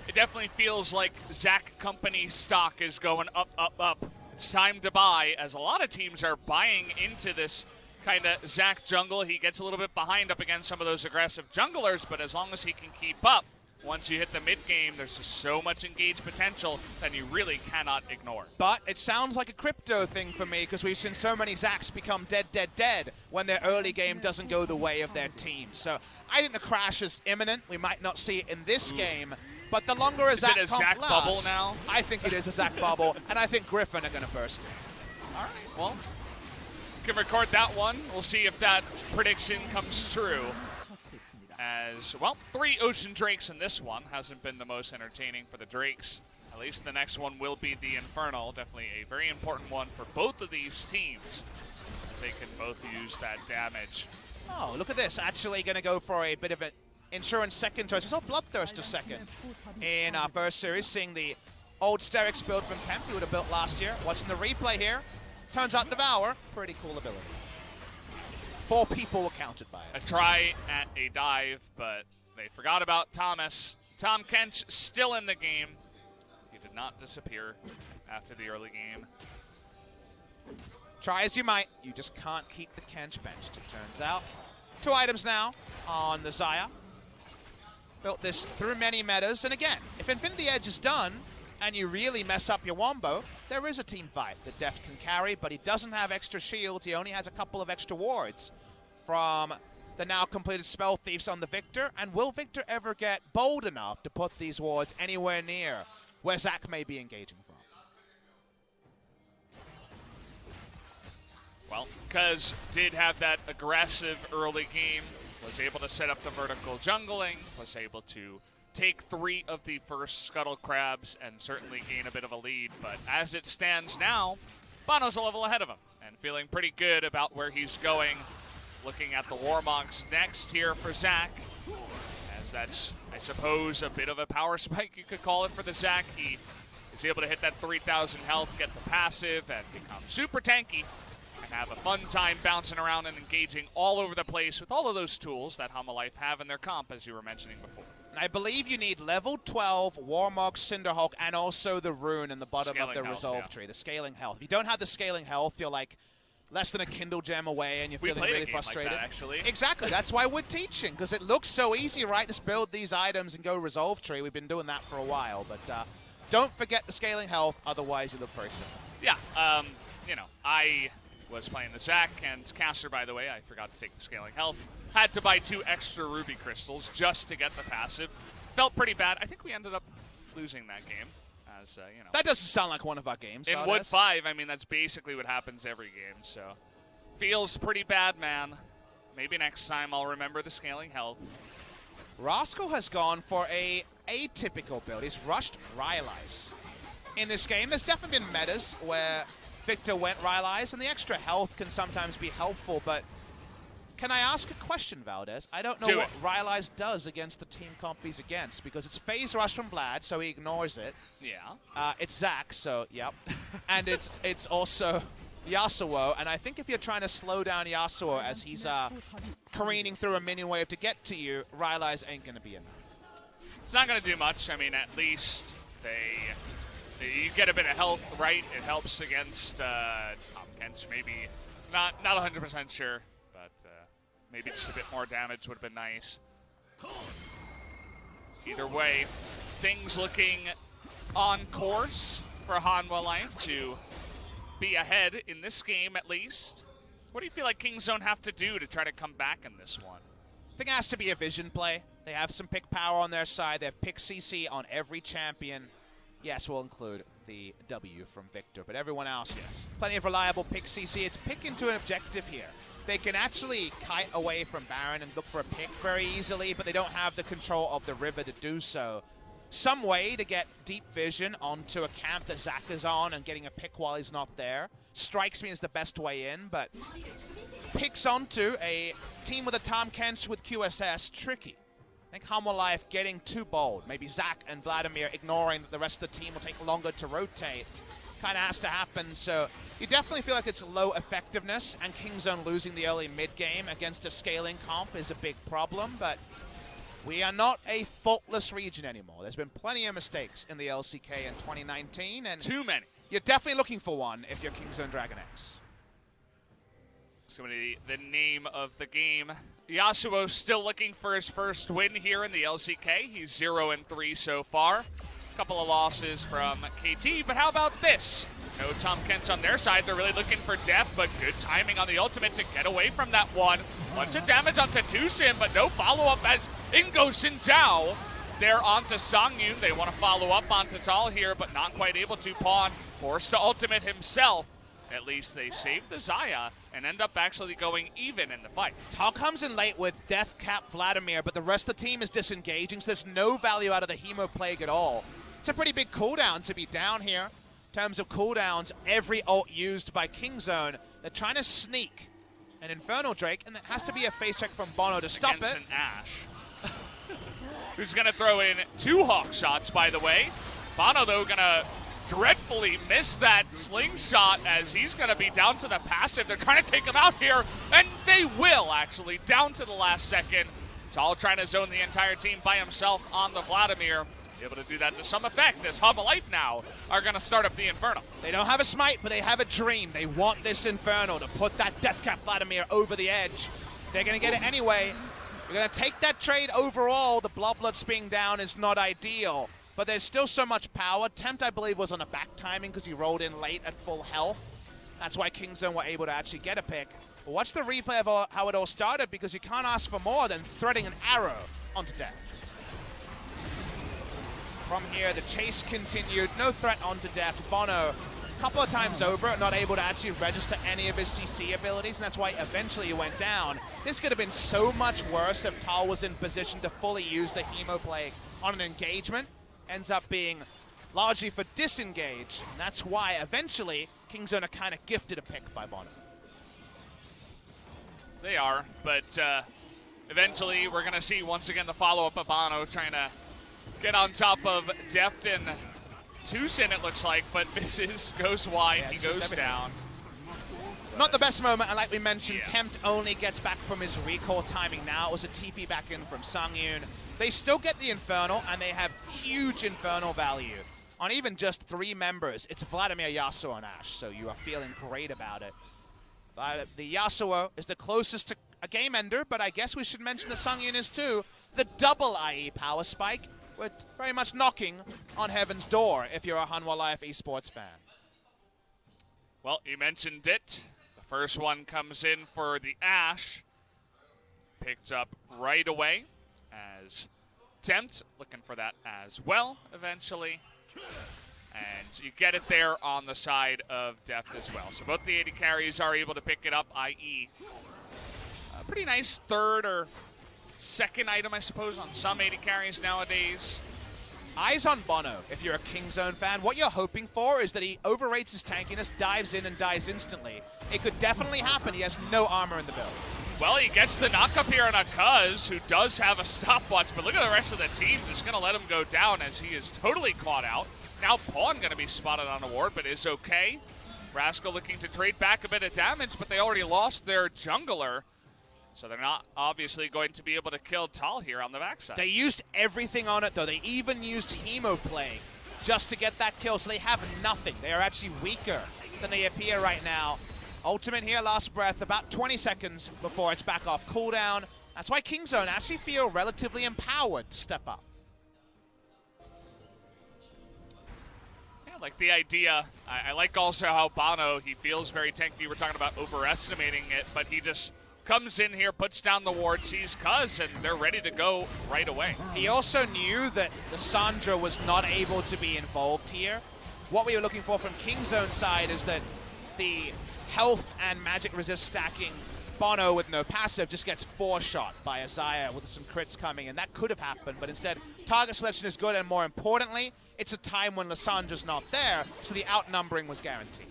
It definitely feels like Zac Company stock is going up, up, up. It's time to buy, as a lot of teams are buying into this kind of Zac jungle. He gets a little bit behind up against some of those aggressive junglers, but as long as he can keep up, once you hit the mid game, there's just so much engaged potential that you really cannot ignore. But it sounds like a crypto thing for me, because we've seen so many Zacs become dead, dead, dead when their early game doesn't go the way of their team. So I think the crash is imminent. We might not see it in this game, but the longer a Zac comp lasts, is it a Zac bubble now? I think it is a Zac bubble, and I think Griffin are going to burst it. All right, well, can record that one. We'll see if that prediction comes true. As, well, 3 Ocean Drakes in this one. Hasn't been the most entertaining for the Drakes. At least the next one will be the Infernal. Definitely a very important one for both of these teams, as they can both use that damage. Oh, look at this. Actually going to go for a bit of an insurance second choice. We saw Bloodthirster second in our first series, seeing the old Sterix build from Tempt he would have built last year. Watching the replay here. Turns out Devour, pretty cool ability. 4 people were counted by it. A try at a dive, but they forgot about Thomas. Tom Kench still in the game. He did not disappear after the early game. Try as you might, you just can't keep the Kench benched, it turns out. 2 items now on the Xayah. Built this through many metas, and again, if Infinity Edge is done, and you really mess up your wombo, there is a team fight that Deft can carry, but he doesn't have extra shields. He only has a couple of extra wards from the now completed Spell Thieves on the Victor. And will Victor ever get bold enough to put these wards anywhere near where Zac may be engaging from? Well, Cuzz did have that aggressive early game, was able to set up the vertical jungling, was able to take 3 of the first Scuttle Crabs and certainly gain a bit of a lead. But as it stands now, bonO's a level ahead of him and feeling pretty good about where he's going. Looking at the Warmonks next here for Zac, as that's, I suppose, a bit of a power spike, you could call it, for the Zac. He is able to hit that 3,000 health, get the passive, and become super tanky, and have a fun time bouncing around and engaging all over the place with all of those tools that Hanwha Life have in their comp, as you were mentioning before. I believe you need level 12 Warmog, Cinderhawk, and also the rune in the bottom of the resolve tree, the scaling health. If you don't have the scaling health, you're like less than a Kindle gem away, and you're feeling really frustrated. Like that, actually. Exactly, that's why we're teaching, because it looks so easy, right? Just build these items and go resolve tree. We've been doing that for a while, but don't forget the scaling health, otherwise you look very simple. Yeah, you know, I was playing the Zac and Caster, by the way. I forgot to take the scaling health. Had to buy 2 extra ruby crystals just to get the passive. Felt pretty bad. I think we ended up losing that game. As, you know. That doesn't sound like one of our games. In Wood 5, I mean, that's basically what happens every game, so. Feels pretty bad, man. Maybe next time I'll remember the scaling health. Rascal has gone for a atypical build. He's rushed Rylai's. In this game, there's definitely been metas where Victor went Rylai's, and the extra health can sometimes be helpful, but can I ask a question, Valdez? I don't know what Rylai's does against the team comp he's against, because it's phase rush from Vlad, so he ignores it. Yeah. It's Zac, so yep. And it's also Yasuo, and I think if you're trying to slow down Yasuo as he's careening through a minion wave to get to you, Rylai's ain't going to be enough. It's not going to do much. I mean, at least you get a bit of health, right? It helps against Tom Kent. Maybe not 100% sure, but maybe just a bit more damage would have been nice. Either way, things looking on course for Hanwha Life to be ahead in this game at least. What do you feel like KingZone have to do to try to come back in this one? I think it has to be a vision play. They have some pick power on their side. They have pick CC on every champion. Yes, we'll include the W from Victor, but everyone else, yes. Plenty of reliable pick CC. It's pick into an objective here. They can actually kite away from Baron and look for a pick very easily, but they don't have the control of the river to do so. Some way to get deep vision onto a camp that Zac is on and getting a pick while he's not there strikes me as the best way in, but picks onto a team with a Tom Kench with QSS, tricky. I think Hanwha Life getting too bold. Maybe Zac and Vladimir ignoring that the rest of the team will take longer to rotate. Kind of has to happen, so you definitely feel like it's low effectiveness, and KingZone losing the early mid-game against a scaling comp is a big problem, but we are not a faultless region anymore. There's been plenty of mistakes in the LCK in 2019, and too many. You're definitely looking for one if you're KingZone DragonX. It's going to be the name of the game. Yasuo still looking for his first win here in the LCK. He's 0-3 so far. Couple of losses from KT, but how about this? No Tom Kent on their side. They're really looking for Deft, but good timing on the ultimate to get away from that one. Bunch of damage onto TusiN, but no follow-up as in goes Xin. They're onto Sangyoon. They want to follow up onto Thal here, but not quite able to. Pawn forced to ultimate himself. At least they saved the Xayah and end up actually going even in the fight. Thal comes in late with Death Cap Vladimir, but the rest of the team is disengaging, so there's no value out of the Hemo Plague at all. It's a pretty big cooldown to be down here. In terms of cooldowns, every ult used by KingZone, they're trying to sneak an Infernal Drake, and there has to be a face check from bonO to stop against it. An Ashe. Who's going to throw in 2 hawk shots, by the way. bonO, though, going to dreadfully miss that slingshot as he's going to be down to the passive. They're trying to take him out here, and they will, actually, down to the last second. Thal trying to zone the entire team by himself on the Vladimir. Able to do that to some effect as Hanwha Life now are going to start up the Inferno. They don't have a smite, but they have a dream. They want this Inferno to put that Deathcap Vladimir over the edge. They're going to get it anyway. We're going to take that trade overall. The Bloodloots being down is not ideal, but there's still so much power. Tempt, I believe, was on a back timing because he rolled in late at full health. That's why KingZone were able to actually get a pick. But watch the replay of how it all started, because you can't ask for more than threading an arrow onto Deft. From here, the chase continued. No threat onto Deft. bonO, a couple of times over, not able to actually register any of his CC abilities, and that's why eventually he went down. This could have been so much worse if Thal was in position to fully use the Hemo Plague on an engagement. Ends up being largely for disengage, and that's why eventually KingZone are kind of gifted a pick by bonO. They are, but eventually we're going to see once again the follow-up of bonO trying to get on top of Deft and TusiN, it looks like, but misses, goes wide, he goes down. Not the best moment, and like we mentioned, Tempt only gets back from his recall timing now. It was a TP back in from Sangyoon. They still get the Infernal, and they have huge Infernal value on even just 3 members. It's Vladimir, Yasuo, and Ashe, so you are feeling great about it. The Yasuo is the closest to a game ender, but I guess we should mention the Sangyoon is too. The double IE power spike. We're very much knocking on heaven's door if you're a Hanwha Life esports fan. Well, you mentioned it. The first one comes in for the Ashe. Picked up right away as Tempt looking for that as well eventually. And you get it there on the side of Deft as well. So both the AD carries are able to pick it up, i.e. a pretty nice third or second item, I suppose, on some AD carries nowadays. Eyes on bonO. If you're a KingZone fan, what you're hoping for is that he overrates his tankiness, dives in and dies instantly. It could definitely happen. He has no armor in the build. Well, he gets the knock-up here on a Cuzz, who does have a stopwatch, but look at the rest of the team just going to let him go down as he is totally caught out. Now Pawn going to be spotted on a ward, but is okay. Rascal looking to trade back a bit of damage, but they already lost their jungler. So they're not obviously going to be able to kill Thal here on the backside. They used everything on it, though. They even used Hemoplay just to get that kill, so they have nothing. They are actually weaker than they appear right now. Ultimate here, last breath, about 20 seconds before it's back off cooldown. That's why KingZone actually feel relatively empowered to step up. Yeah, I like the idea. I like also how bonO, he feels very tanky. We're talking about overestimating it, but he just comes in here, puts down the ward, sees Cuzz, and they're ready to go right away. He also knew that the Sandra was not able to be involved here. What we were looking for from KingZone's side is that the health and magic resist stacking bonO with no passive just gets 4-shot by Isaiah with some crits coming, and that could have happened, but instead target selection is good, and more importantly, it's a time when Lissandra's not there, so the outnumbering was guaranteed.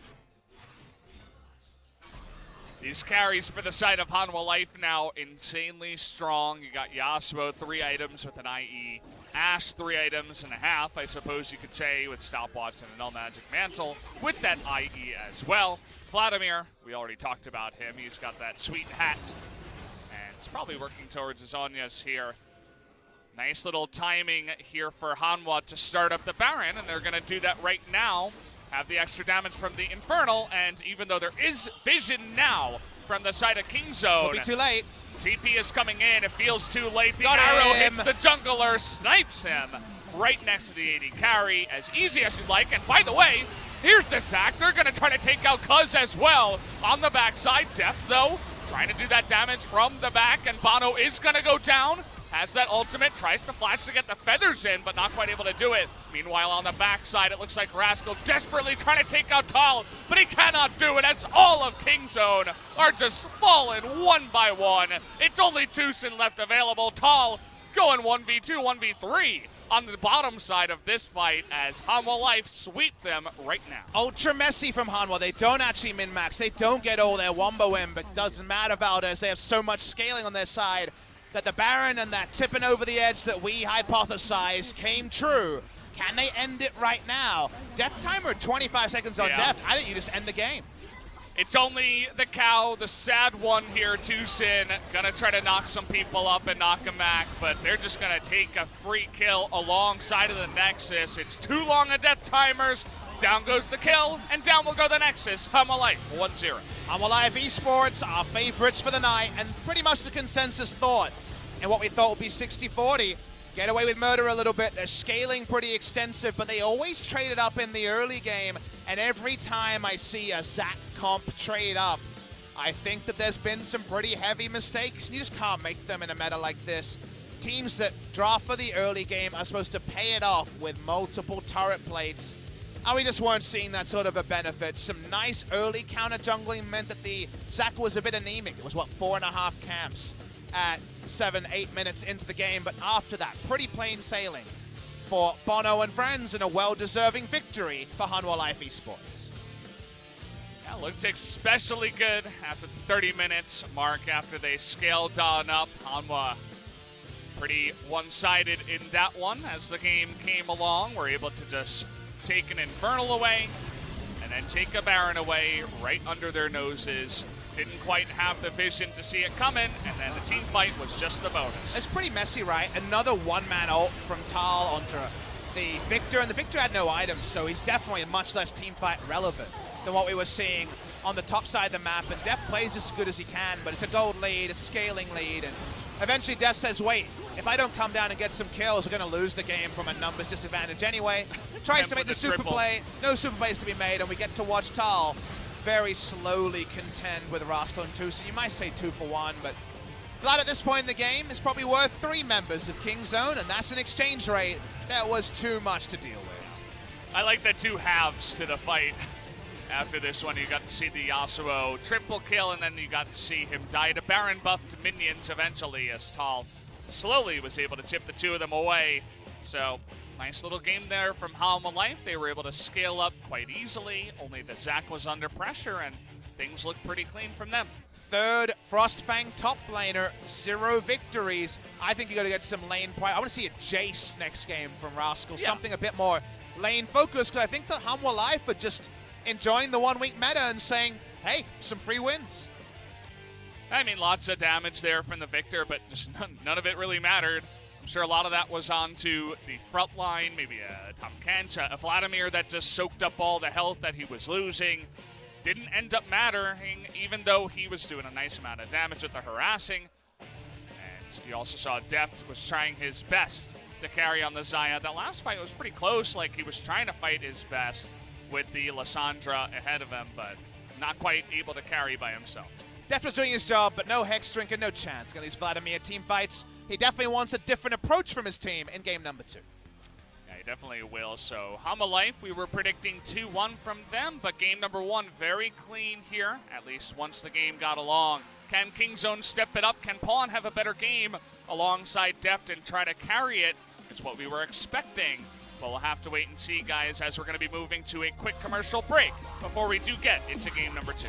These carries for the side of Hanwha Life now insanely strong. You got Yasuo 3 items with an IE. Ashe 3 items and a half, I suppose you could say, with Stopwatch and an Null Magic Mantle with that IE as well. Vladimir, we already talked about him. He's got that sweet hat. And he's probably working towards his Zhonya's here. Nice little timing here for Hanwha to start up the Baron, and they're going to do that right now. Have the extra damage from the Infernal, and even though there is vision now from the side of KingZone, Will be too late. TP is coming in. It feels too late. The Got arrow him. hits the jungler, snipes him right next to the AD carry, as easy as you'd like. And by the way, here's the sack. They're going to try to take out Cuzz as well on the backside. Deft, though, trying to do that damage from the back, and bonO is going to go down. Has that ultimate, tries to flash to get the feathers in, but not quite able to do it. Meanwhile, on the backside, it looks like Rascal desperately trying to take out Thal, but he cannot do it as all of KingZone are just falling one by one. It's only TusiN left available. Thal going 1v2, 1v3 on the bottom side of this fight as Hanwha Life sweep them right now. Ultra messy from Hanwha. They don't actually min-max. They don't get all their wombo in, but doesn't matter about it as they have so much scaling on their side that the Baron and that tipping over the edge that we hypothesized came true. Can they end it right now? Death timer, 25 seconds on Deft. I think you just end the game. It's only the cow, the sad one here, TusiN, gonna try to knock some people up and knock them back, but they're just gonna take a free kill alongside of the Nexus. It's too long of death timers. Down goes the kill, and down will go the Nexus. Hanwha Life, 1-0. Hanwha Life Esports, our favorites for the night, and pretty much the consensus thought. And what we thought would be 60-40. Get away with murder a little bit. They're scaling pretty extensive, but they always traded up in the early game. And every time I see a Zac comp trade up, I think that there's been some pretty heavy mistakes. And you just can't make them in a meta like this. Teams that draft for the early game are supposed to pay it off with multiple turret plates. And we just weren't seeing that sort of a benefit. Some nice early counter jungling meant that the Zac was a bit anemic. It was, what, 4.5 camps at 7-8 minutes into the game. But after that, pretty plain sailing for bonO and friends and a well-deserving victory for Hanwha Life Esports. Yeah, looked especially good after the 30 minutes mark after they scaled on up. Hanwha pretty one-sided in that one as the game came along. We're able to just take an Infernal away and then take a Baron away right under their noses. Didn't quite have the vision to see it coming, and then the team fight was just the bonus. It's pretty messy, right? Another one-man ult from Thal onto the Victor, and the Victor had no items, so he's definitely much less team fight relevant than what we were seeing on the top side of the map. And Deft plays as good as he can, but it's a gold lead, a scaling lead, and eventually Deft says, wait, if I don't come down and get some kills, we're going to lose the game from a numbers disadvantage anyway. Tries to make the super play, no super plays to be made, and we get to watch Thal very slowly contend with Rascal and TusiN. You might say 2 for 1, but Vlad at this point in the game is probably worth 3 members of KingZone, and that's an exchange rate that was too much to deal with. I like the two halves to the fight. After this one, you got to see the Yasuo triple kill, and then you got to see him die to Baron buffed minions eventually, as Thal slowly was able to chip the two of them away. So, nice little game there from Hanwha Life. They were able to scale up quite easily. Only the Zac was under pressure, and things looked pretty clean from them. Third Frostfang top laner, 0 victories. I think you got to get some lane pride. I want to see a Jace next game from Rascal, Yeah. something a bit more lane focused. I think that Hanwha Life are just enjoying the 1 week meta and saying, hey, some free wins. I mean, lots of damage there from the Victor, but just none of it really mattered. I'm sure a lot of that was onto the front line, maybe a Tom Kench, a Vladimir that just soaked up all the health that he was losing. Didn't end up mattering, even though he was doing a nice amount of damage with the harassing. And you also saw Deft was trying his best to carry on the Xayah. That last fight was pretty close, like he was trying to fight his best with the Lissandra ahead of him, but not quite able to carry by himself. Deft was doing his job, but no Hex Drinker, no chance. Got these Vladimir team fights. He definitely wants a different approach from his team in game number 2. Yeah, he definitely will. So Hanwha Life, we were predicting 2-1 from them, but game number 1 very clean here, at least once the game got along. Can KingZone step it up? Can Pawn have a better game alongside Deft and try to carry it? It's what we were expecting. But we'll have to wait and see, guys, as we're going to be moving to a quick commercial break before we do get into game number 2.